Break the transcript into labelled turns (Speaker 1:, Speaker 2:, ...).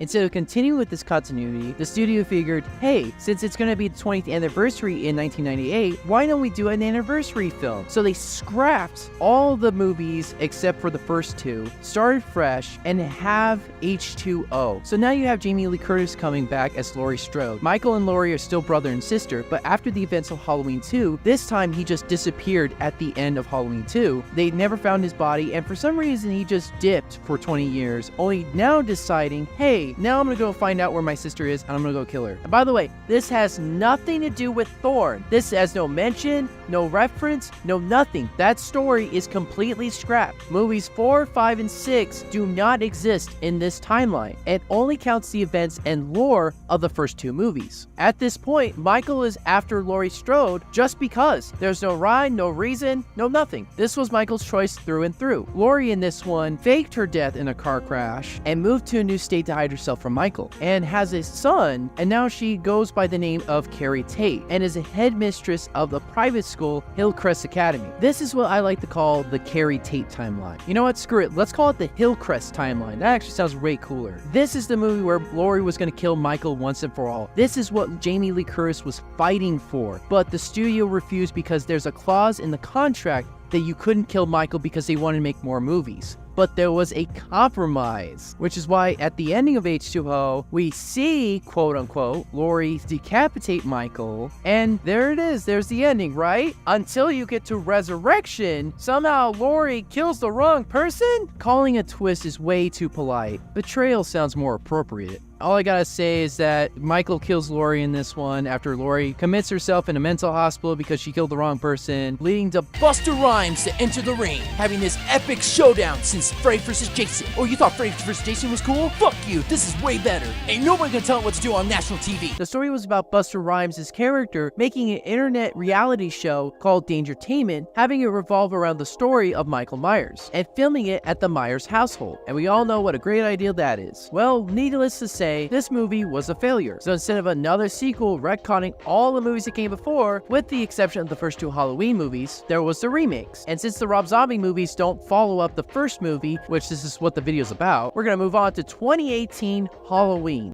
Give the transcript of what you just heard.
Speaker 1: Instead of continuing with this continuity, the studio figured, hey, since it's going to be the 20th anniversary in 1998, why don't we do an anniversary film? So they scrapped all the movies except for the first two, started fresh, and have H2O. So now you have Jamie Lee Curtis coming back as Laurie Strode. Michael and Laurie are still brother and sister, but after the events of Halloween 2, this time he just disappeared at the end of Halloween 2. They never found his body, and for some reason he just dipped for 20 years, only now deciding, hey, now I'm gonna go find out where my sister is and I'm gonna go kill her. And by the way, this has nothing to do with Thorn. This has no mention, no reference, no nothing. That story is completely scrapped. Movies 4, 5, and 6 do not exist in this timeline. It only counts the events and lore of the first two movies. At this point, Michael is after Laurie Strode just because. There's no rhyme, no reason, no nothing. This was Michael's choice through and through. Laurie in this one faked her death in a car crash and moved to a new state to hide herself from Michael, and has a son, and now she goes by the name of Carrie Tate and is a headmistress of the private school Hillcrest Academy. This is what I like to call the Carrie Tate timeline. You know what, screw it, let's call it the Hillcrest timeline. That actually sounds way cooler. This is the movie where Laurie was going to kill Michael once and for all. This is what Jamie Lee Curtis was fighting for, but the studio refused because there's a clause in the contract that you couldn't kill Michael because they wanted to make more movies. But there was a compromise, which is why at the ending of H2O, we see, quote unquote, Laurie decapitate Michael, and there it is, there's the ending, right? Until you get to Resurrection, somehow Laurie kills the wrong person? Calling a twist is way too polite. Betrayal sounds more appropriate. All I gotta say is that Michael kills Laurie in this one after Laurie commits herself in a mental hospital because she killed the wrong person, leading to
Speaker 2: Busta Rhymes to enter the ring, having this epic showdown since Freddy vs. Jason. Oh, you thought Freddy vs. Jason was cool? Fuck you, this is way better. Ain't nobody gonna tell it what to do on national TV.
Speaker 1: The story was about Busta Rhymes' character making an internet reality show called Dangertainment, having it revolve around the story of Michael Myers, and filming it at the Myers household. And we all know what a great idea that is. Well, needless to say, this movie was a failure. So instead of another sequel retconning all the movies that came before, with the exception of the first two Halloween movies, there was the remakes. And since the Rob Zombie movies don't follow up the first movie, which this is what the video's about, we're gonna move on to 2018 Halloween.